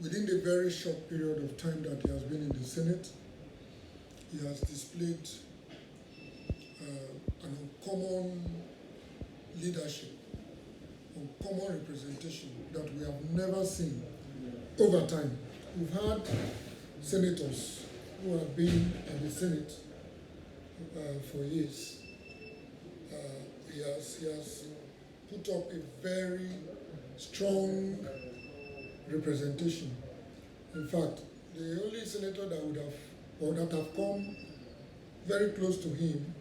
within the very short period of time that he has been in the Senate, he has displayed an uncommon leadership, uncommon representation that we have never seen over time. We've had senators who have been at the Senate for years. He has put up a very strong representation. In fact, the only senator that would have, or that have come very close to him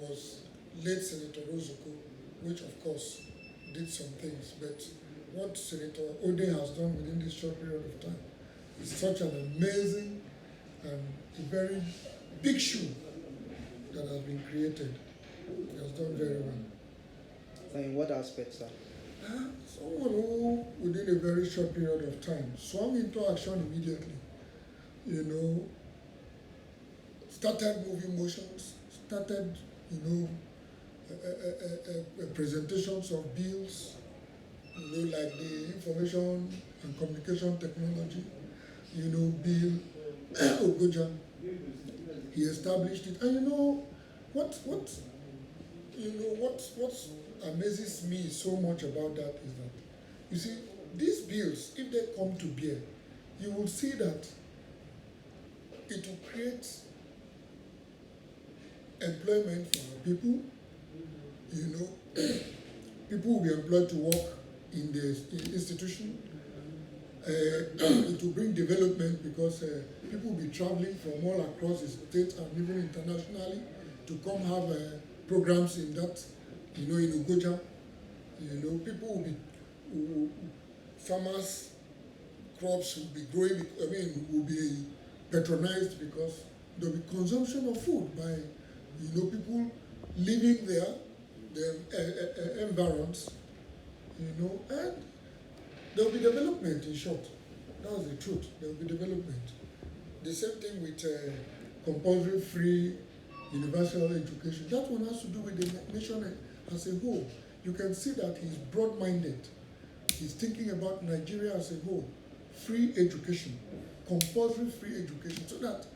was late Senator Rozuko, which of course did some things. But what Senator Ode has done within this short period of time is such an amazing and a very big shoe that has been created. He has done very well. In what aspect, sir? Someone who, within a very short period of time, swung into action immediately. Started moving motions, started, presentations of bills, like the information and communication technology, Bill Ogoja. He established it, and what amazes me so much about that is that, you see, these bills, if they come to bear, you will see that it will create employment for our people. People will be employed to work in the institution. It will bring development because people will be traveling from all across the state and even internationally to come have programs in that, in Ugoja. People will be, farmers' crops will be growing, will be patronized because there will be consumption of food by, people living there, the environs, and there will be development, in short. That's the truth. There will be development. The same thing with compulsory free universal education. That one has to do with the nation as a whole. You can see that he's broad-minded. He's thinking about Nigeria as a whole. Free education, compulsory free education, so that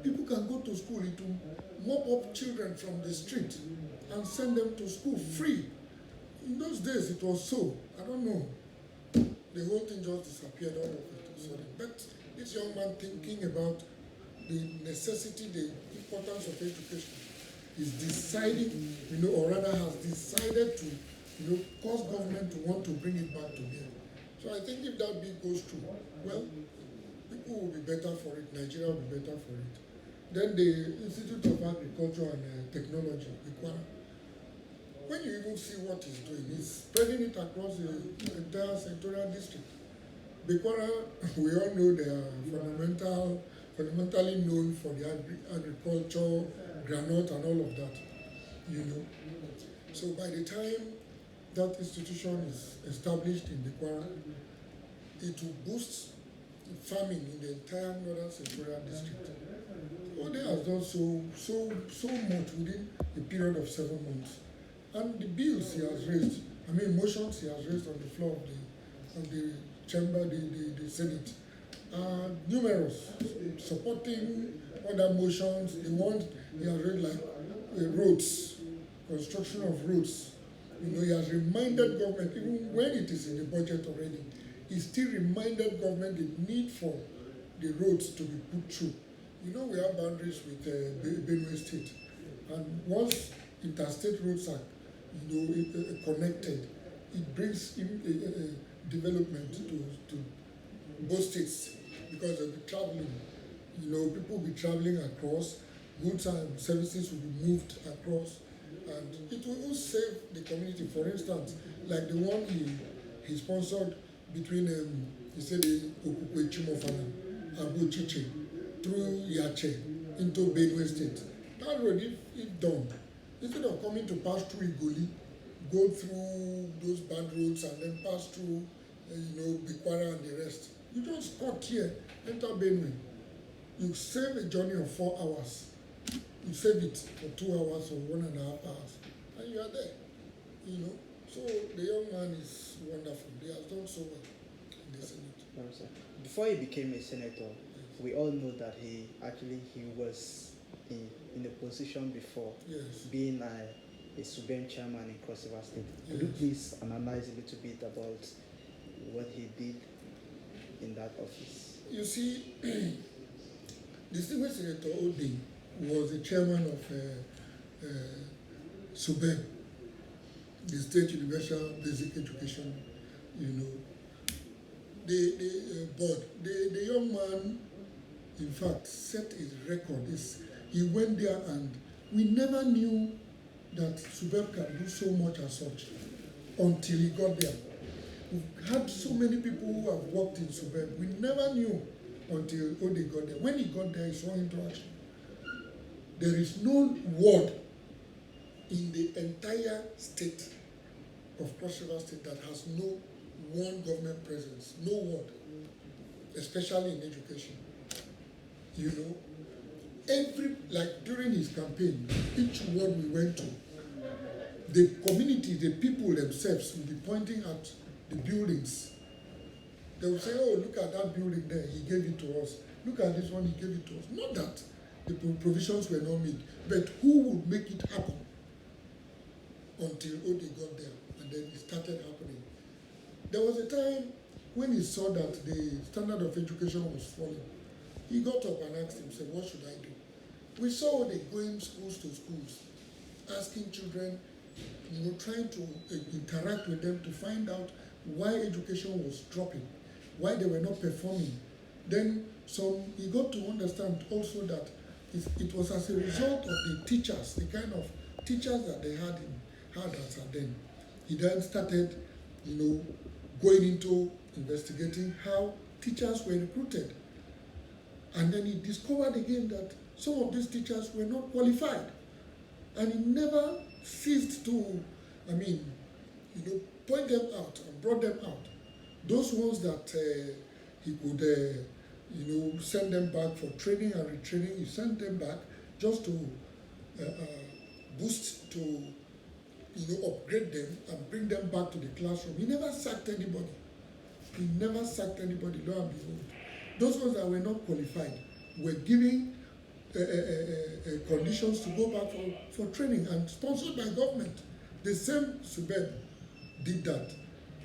people can go to school. It will mop up children from the street and send them to school free. In those days, it was so. I don't know. The whole thing just disappeared all of it. Sorry. But this young man thinking about the necessity, the importance of education, is deciding, or rather has decided to, cause government to want to bring it back to bear. So I think if that bill goes through, well, people will be better for it. Nigeria will be better for it. Then the Institute of Agriculture and Technology, Bekwara, when you even see what he's doing, he's spreading it across the entire senatorial district. Bekwara, we all know they are fundamentally known for the agriculture, granite, and all of that. So by the time that institution is established in Bekwara, it will boost farming in the entire northern senatorial district. Ode has done so much within a period of 7 months. And the bills he has raised, motions he has raised on the floor of the chamber, the Senate, are numerous, supporting other motions. The ones he has raised, like roads, construction of roads. He has reminded government, even when it is in the budget already, he still reminded government the need for the roads to be put through. We have boundaries with Benue State, and once interstate roads are connected, it brings development to both states, because they'll be traveling. People will be traveling across, goods and services will be moved across, and it will also save the community. For instance, like the one he sponsored between he said Okukwe Chimofana, Abu Chiche, through Yache into Benue State. That road, if done, instead of coming to pass through Igoli, go through those bad roads and then pass through, Bekwara and the rest, you just cut here, enter Benue. You save a journey of 4 hours. You save it for 2 hours or 1.5 hours, and you are there. So the young man is wonderful. He has done so well. in the Senate. Before he became a senator, we all know that he was in a position before Yes. being a Subem chairman in Cross River State. Could you Yes. please analyze a little bit about what he did in that office? You see, distinguished Senator Oding was the chairman of SUBEB, the State Universal Basic Education, the board. The young man, in fact, set his record. He went there and we never knew that SUBEB can do so much as such until he got there. We've had so many people who have worked in SUBEB. We never knew until Ode got there. When he got there, he saw interaction. There is no ward in the entire state of Cross River State that has no one government presence. No ward, especially in education. Like during his campaign, each ward we went to, the community, the people themselves will be pointing at the buildings. They will say, oh, look at that building there, he gave it to us. Look at this one, he gave it to us. Not that the provisions were not made, but who would make it happen until Ode got there, and then it started happening. There was a time when he saw that the standard of education was falling. He got up and asked himself, what should I do? We saw Ode going schools to schools, asking children, trying to interact with them to find out why education was dropping, why they were not performing. Then he got to understand also that it was as a result of the teachers, the kind of teachers that they had as at then. He then started, going into investigating how teachers were recruited. And then he discovered again that some of these teachers were not qualified. And he never ceased to, point them out and brought them out. Those ones that he could, send them back for training and retraining, he sent them back just to boost, to, upgrade them and bring them back to the classroom. He never sacked anybody. Lo and behold. Those ones that were not qualified were given conditions to go back for training and sponsored by government. The same SUBEB did that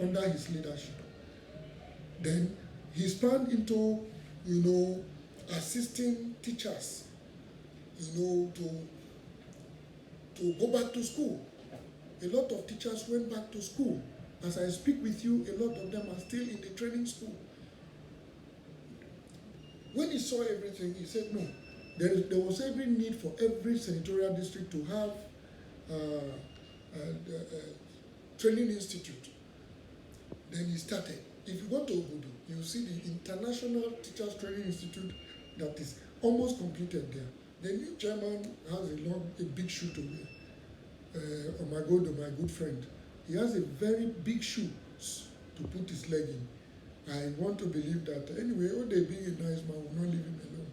under his leadership. Then he spanned into, assisting teachers, to go back to school. A lot of teachers went back to school. As I speak with you, a lot of them are still in the training school. When he saw everything, he said, no, there was every need for every senatorial district to have a training institute. Then he started. If you go to Obudu, you see the International Teachers Training Institute that is almost completed there. The new chairman has a big shoe to wear. Omagodo, my good friend, he has a very big shoe to put his leg in. I want to believe that anyway, Ode being a nice man will not leave him alone.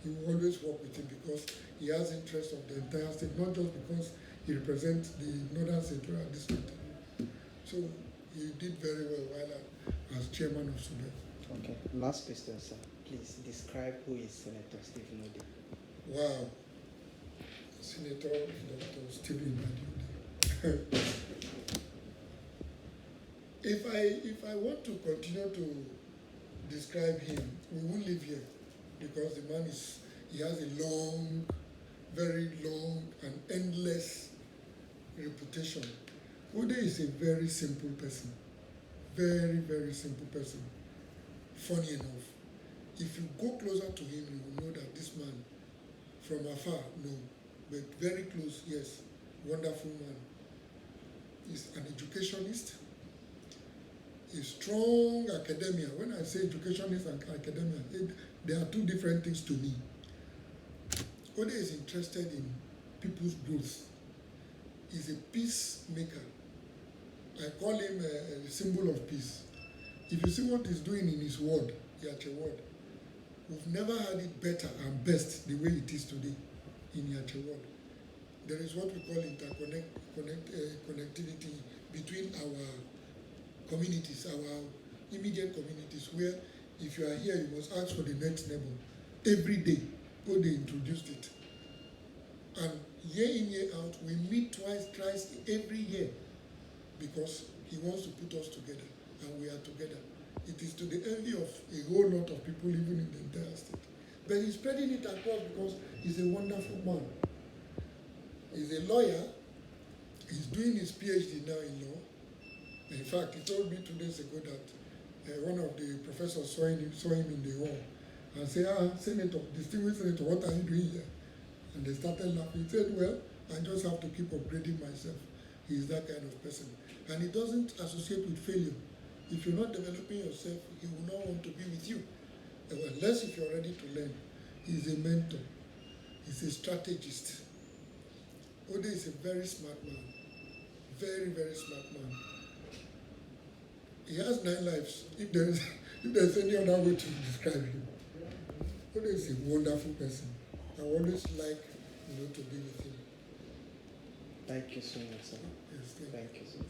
He will always work with him because he has interest of the entire state, not just because he represents the Northern Central District. So he did very well while as chairman of SUBEB. Okay, last question, sir. Please describe who is Senator Stephen Ode. Wow. Senator Dr. Stephen Ode. If I want to continue to describe him, we won't live here because the man has a long, very long and endless reputation. Ode is a very simple person. Very, very simple person. Funny enough. If you go closer to him, you will know that this man, from afar, no, but very close, yes, wonderful man. He's an educationist. A strong academia. When I say educationist and academia, there are two different things to me. Ode is interested in people's growth. He's a peacemaker. I call him a symbol of peace. If you see what he's doing in his ward, Yache ward, we've never had it better and best the way it is today in Yache ward. There is what we call connectivity between our communities, immediate communities where if you are here, you must ask for the next neighbor every day. Oh, they introduced it. And year in, year out, we meet thrice every year because he wants to put us together and we are together. It is to the envy of a whole lot of people living in the entire state. But he's spreading it across because he's a wonderful man. He's a lawyer. He's doing his PhD now in law. In fact, he told me 2 days ago that one of the professors saw him in the hall and said, Senator, distinguished Senator, what are you doing here? And they started laughing. He said, well, I just have to keep upgrading myself. He's that kind of person. And he doesn't associate with failure. If you're not developing yourself, he will not want to be with you. Unless if you're ready to learn. He's a mentor. He's a strategist. Ode is a very smart man. Very, very smart man. He has 9 lives. If there's any other way to describe him. Ode is a wonderful person. I always like, to be with him. Thank you so much, sir. Yes, Thank you, sir.